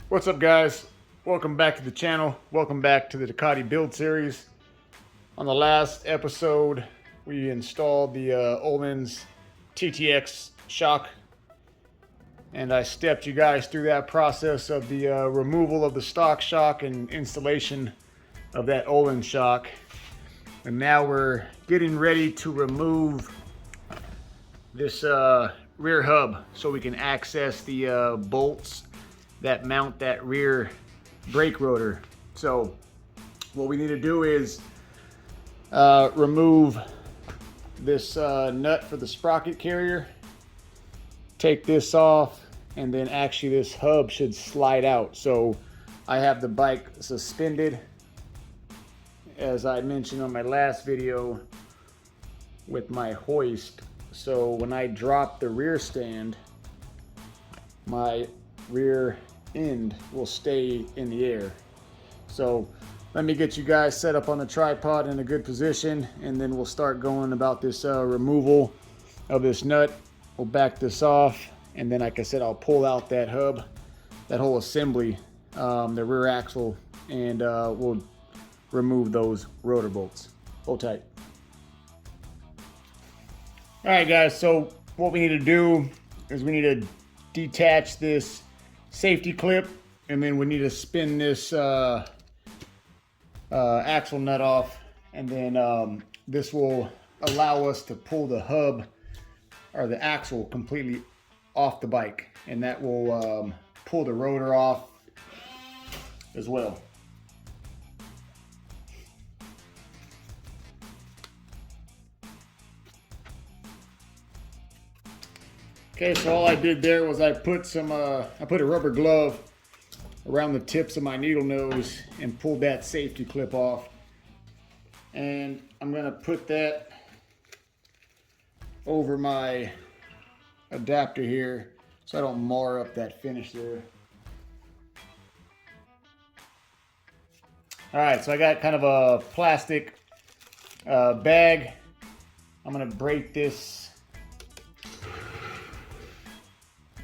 What's up, guys? Welcome back to the channel. Welcome back to the Ducati build series. On the last episode, we installed the Ullman's TTX shock, and I stepped you guys through that process of the removal of the stock shock and installation of that Ullman shock. And now we're getting ready to remove this rear hub so we can access the bolts that mount that rear brake rotor. So what we need to do is remove this nut for the sprocket carrier, take this off, and then actually this hub should slide out. So I have the bike suspended, as I mentioned on my last video, with my hoist. So when I drop the rear stand, my rear end will stay in the air. So let me get you guys set up on the tripod in a good position, and then we'll start going about this removal of this nut. We'll back this off, and then like I said, I'll pull out that hub, that whole assembly, the rear axle, and we'll remove those rotor bolts. Hold tight. All right, guys, so what we need to do is we need to detach this safety clip, and then we need to spin this axle nut off, and then this will allow us to pull the hub or the axle completely off the bike, and that will pull the rotor off as well. Okay, so all I did there was I put a rubber glove around the tips of my needle nose and pulled that safety clip off. And I'm gonna put that over my adapter here so I don't mar up that finish there. All right, so I got kind of a plastic bag. I'm gonna break this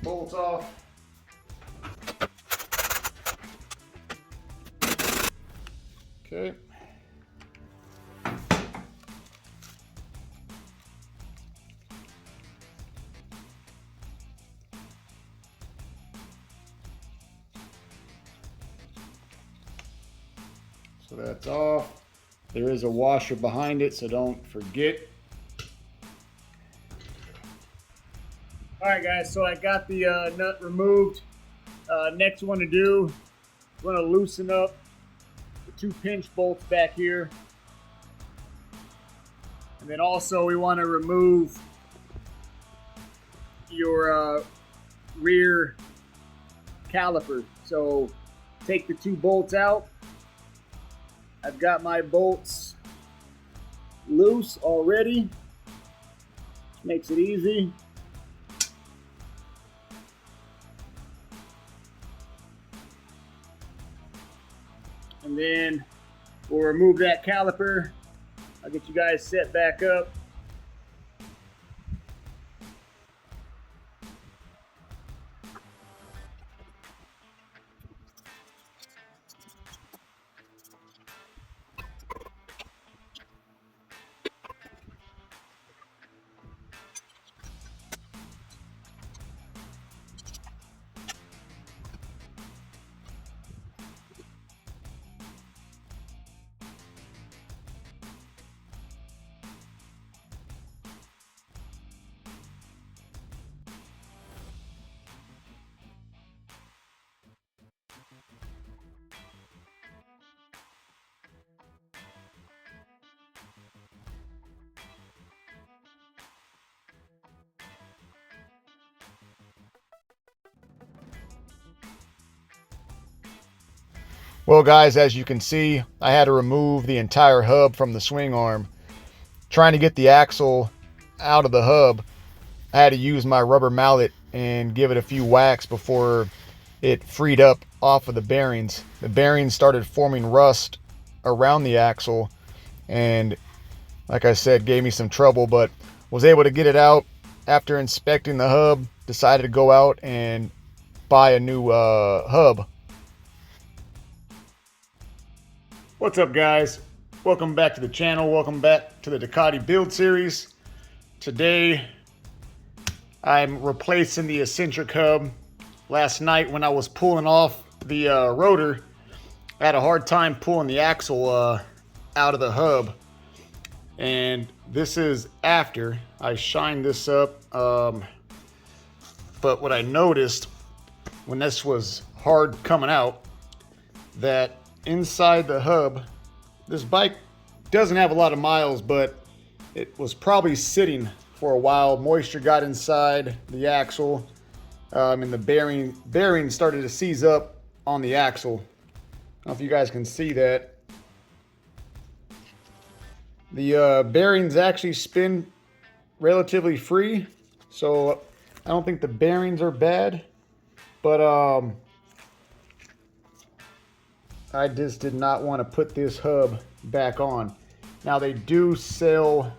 bolts off. Okay. So that's off. There is a washer behind it, so don't forget. All right, guys, so I got the nut removed. Next one to do, we're gonna loosen up the two pinch bolts back here. And then also we wanna remove your rear caliper. So take the two bolts out. I've got my bolts loose already, which makes it easy. And then we'll remove that caliper. I'll get you guys set back up. Well, guys, as you can see, I had to remove the entire hub from the swing arm. Trying to get the axle out of the hub, I had to use my rubber mallet and give it a few whacks before it freed up off of the bearings. The bearings started forming rust around the axle, and like I said, gave me some trouble, but was able to get it out after inspecting the hub. Decided to go out and buy a new hub What's up, guys? Welcome back to the channel. Welcome back to the Ducati build series. Today I'm replacing the eccentric hub. Last night when I was pulling off the rotor, I had a hard time pulling the axle out of the hub. And this is after I shined this up. But what I noticed when this was hard coming out, that inside the hub, this bike doesn't have a lot of miles, but it was probably sitting for a while. Moisture got inside the axle, and the bearing started to seize up on the axle. I don't know if you guys can see that. The bearings actually spin relatively free, so I don't think the bearings are bad, but I just did not want to put this hub back on. Now they do sell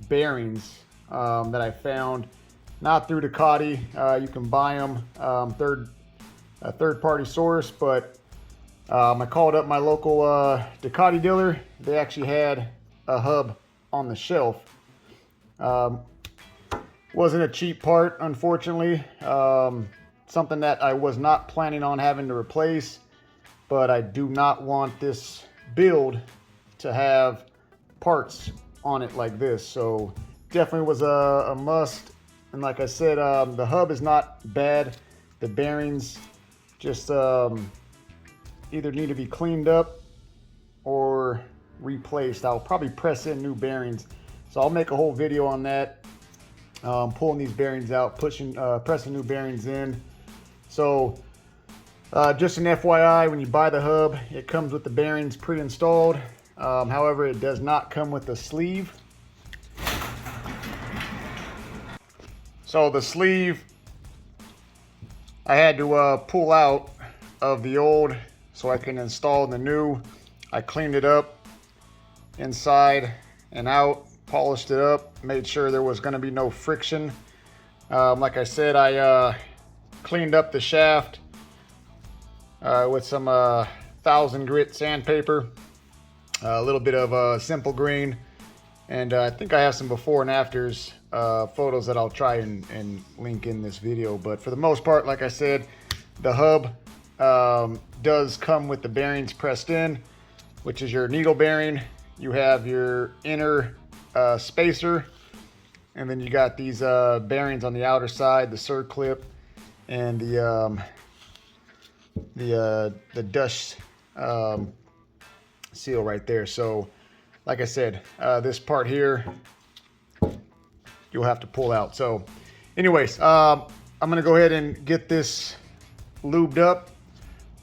bearings that I found, not through Ducati. You can buy them third-party source, but I called up my local Ducati dealer. They actually had a hub on the shelf. Wasn't a cheap part, unfortunately. Something that I was not planning on having to replace. But I do not want this build to have parts on it like this. So definitely was a must. And like I said, the hub is not bad. The bearings just either need to be cleaned up or replaced. I'll probably press in new bearings. So I'll make a whole video on that. Pulling these bearings out, pressing new bearings in. So just an FYI, when you buy the hub, it comes with the bearings pre-installed. However, it does not come with the sleeve. So the sleeve, I had to pull out of the old so I can install the new. I cleaned it up inside and out, polished it up, made sure there was going to be no friction. Like I said, I cleaned up the shaft with some 1000 grit sandpaper, a little bit of simple green, and I think I have some before and afters photos that I'll try and link in this video. But for the most part, like I said, the hub does come with the bearings pressed in, which is your needle bearing. You have your inner spacer, and then you got these bearings on the outer side, the circlip, and the dust seal right there. So like I said, this part here you'll have to pull out. So anyways, I'm gonna go ahead and get this lubed up.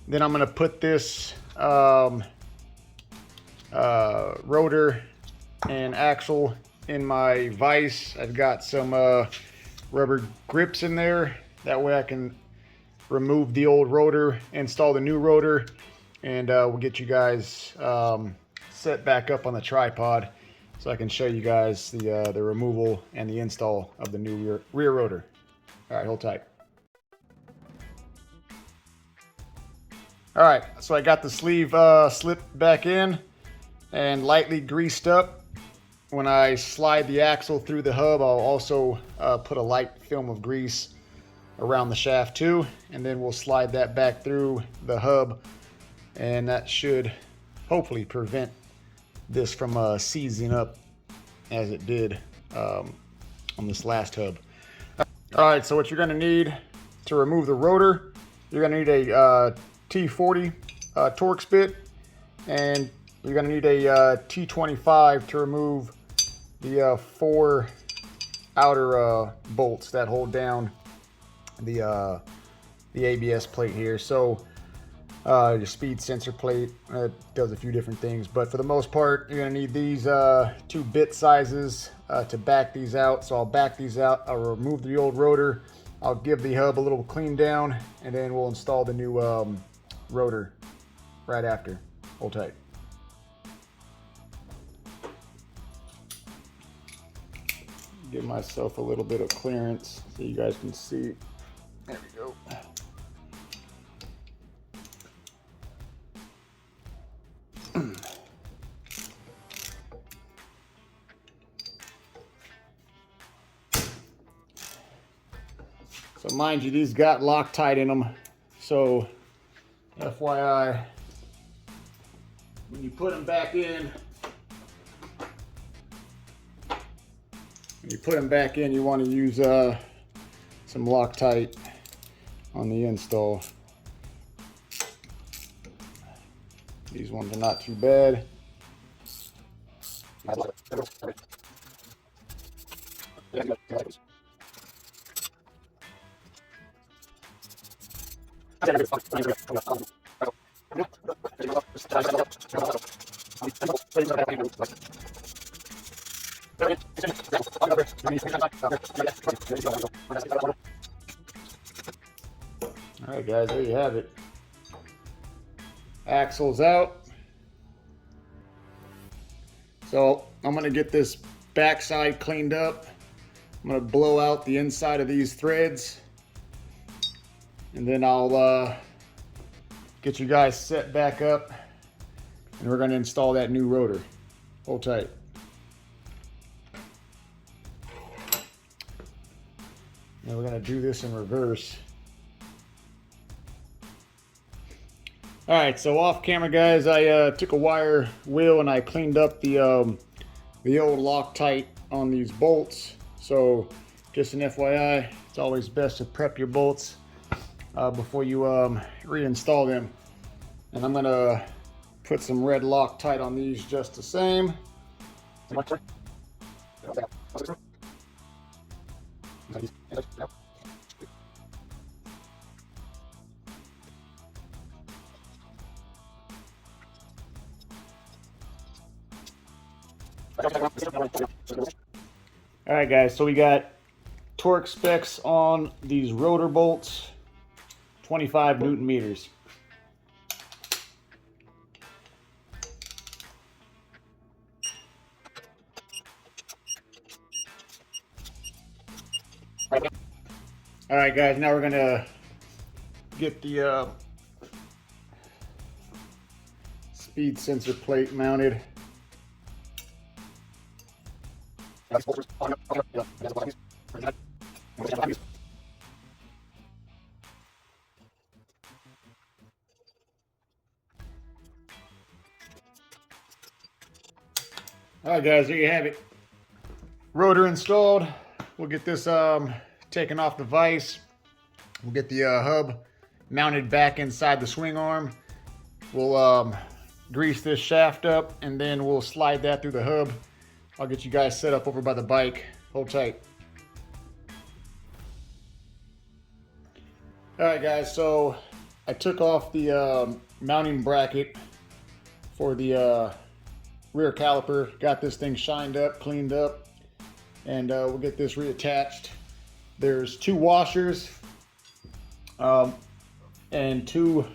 Then I'm gonna put this rotor and axle in my vise. I've got some rubber grips in there. That way I can remove the old rotor, install the new rotor, and we'll get you guys set back up on the tripod so I can show you guys the removal and the install of the new rear rotor. All right, hold tight. All right, so I got the sleeve slipped back in and lightly greased up. When I slide the axle through the hub, I'll also put a light film of grease around the shaft too, and then we'll slide that back through the hub, and that should hopefully prevent this from seizing up as it did on this last hub. All right, so what you're gonna need to remove the rotor, you're gonna need a T40 Torx bit, and you're gonna need a T25 to remove the 4 outer bolts that hold down the ABS plate here. So your speed sensor plate does a few different things, but for the most part you're gonna need these 2 bit sizes to back these out. So I'll back these out, I'll remove the old rotor, I'll give the hub a little clean down, and then we'll install the new rotor right after. Hold tight. Give myself a little bit of clearance so you guys can see. There we go. So mind you, these got Loctite in them. So FYI, when you put them back in, you want to use some Loctite on the install. These ones are not too bad. All right, guys, there you have it. Axle's out. So I'm gonna get this backside cleaned up. I'm gonna blow out the inside of these threads, and then I'll get you guys set back up, and we're gonna install that new rotor. Hold tight. And we're gonna do this in reverse. All right, so off camera, guys, I took a wire wheel and I cleaned up the old Loctite on these bolts. So just an FYI, it's always best to prep your bolts before you reinstall them. And I'm gonna put some red Loctite on these just the same. All right, guys, so we got torque specs on these rotor bolts, 25 Newton meters. All right, guys, now we're gonna get the speed sensor plate mounted. All right, guys, there you have it. Rotor installed. We'll get this taken off the vise. We'll get the hub mounted back inside the swing arm. We'll grease this shaft up, and then we'll slide that through the hub. I'll get you guys set up over by the bike. Hold tight. All right, guys, so I took off the mounting bracket for the rear caliper, got this thing shined up, cleaned up, and we'll get this reattached. There's two washers and two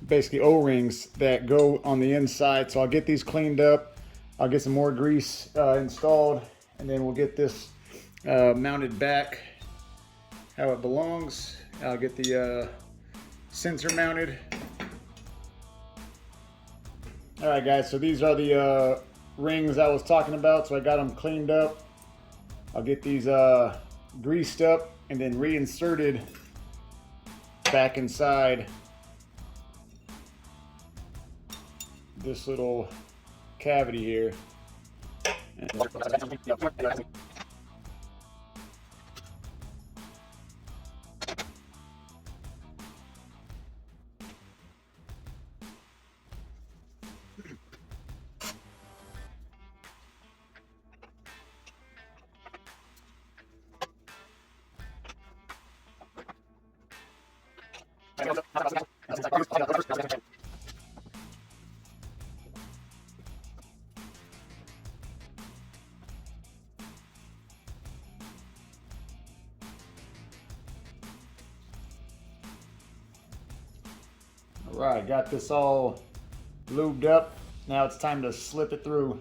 basically O-rings that go on the inside. So I'll get these cleaned up. I'll get some more grease installed, and then we'll get this mounted back how it belongs. I'll get the sensor mounted. All right, guys, so these are the rings I was talking about. So I got them cleaned up. I'll get these greased up and then reinserted back inside this little cavity here. All right, got this all lubed up. Now it's time to slip it through.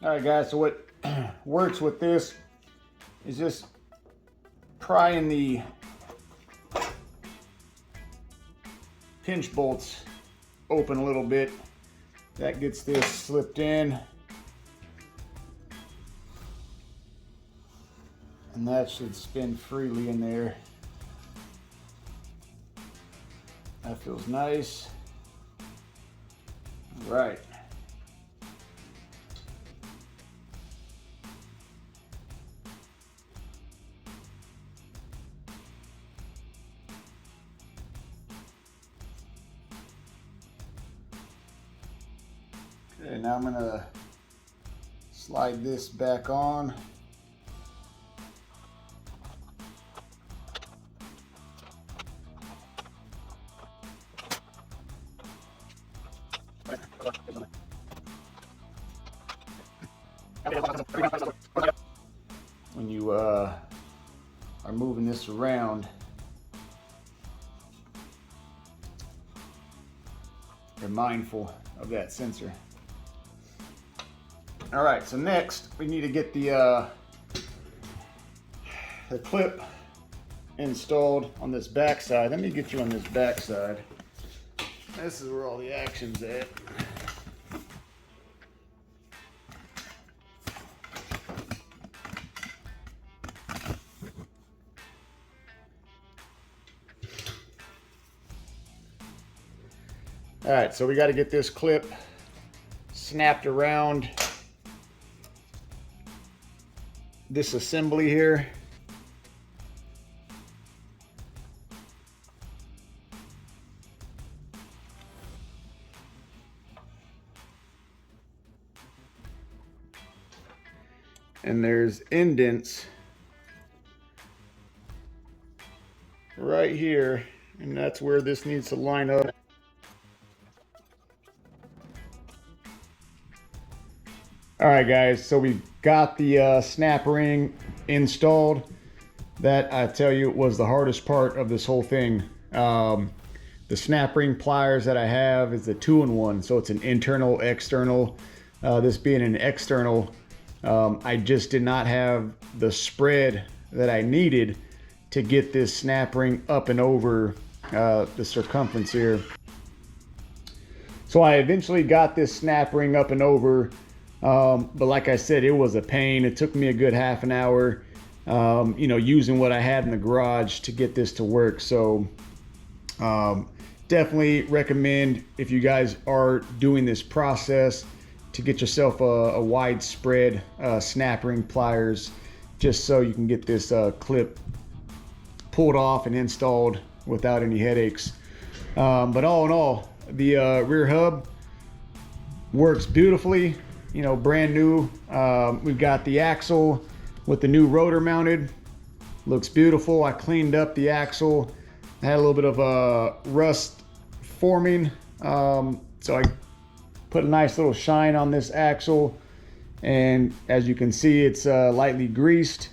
All right, guys, so what works with this is just prying the pinch bolts open a little bit. That gets this slipped in. And that should spin freely in there. That feels nice. All right. Okay, now I'm gonna slide this back on. When you are moving this around, you're mindful of that sensor. All right, so next we need to get the clip installed on this back side. Let me get you on this back side. This is where all the action's at. All right, so we got to get this clip snapped around this assembly here. And there's indents right here, and that's where this needs to line up. All right, guys, so we've got the snap ring installed. That, I tell you, was the hardest part of this whole thing. The snap ring pliers that I have is the 2-in-1, so it's an internal, external. This being an external, I just did not have the spread that I needed to get this snap ring up and over the circumference here. So I eventually got this snap ring up and over. But like I said, it was a pain. It took me a good half an hour, you know, using what I had in the garage to get this to work. So definitely recommend, if you guys are doing this process, to get yourself a widespread snap ring pliers, just so you can get this clip pulled off and installed without any headaches. But all in all, the rear hub works beautifully. You know, brand new. We've got the axle with the new rotor mounted. Looks beautiful. I cleaned up the axle. I had a little bit of rust forming, so I put a nice little shine on this axle, and as you can see, it's lightly greased.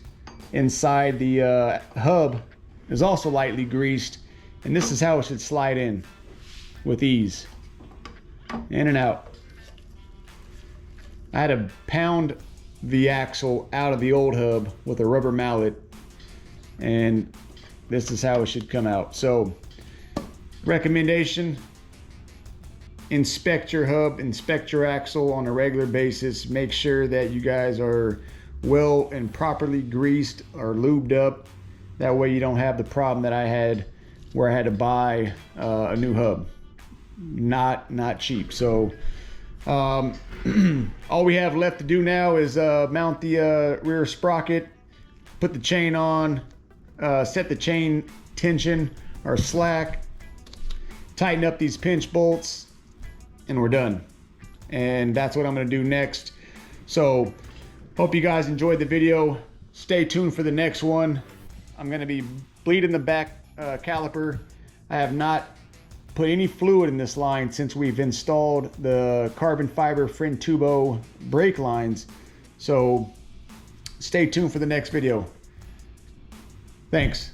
Inside the hub is also lightly greased, and this is how it should slide in with ease, in and out. I had to pound the axle out of the old hub with a rubber mallet, and this is how it should come out. So, recommendation: inspect your hub, inspect your axle on a regular basis. Make sure that you guys are well and properly greased or lubed up. That way you don't have the problem that I had, where I had to buy a new hub. Not cheap. So all we have left to do now is mount the rear sprocket, put the chain on, set the chain tension or slack, tighten up these pinch bolts, and we're done. And that's what I'm going to do next. So hope you guys enjoyed the video. Stay tuned for the next one. I'm going to be bleeding the back caliper. I have not put any fluid in this line since we've installed the carbon fiber Frintubo brake lines. So stay tuned for the next video. Thanks.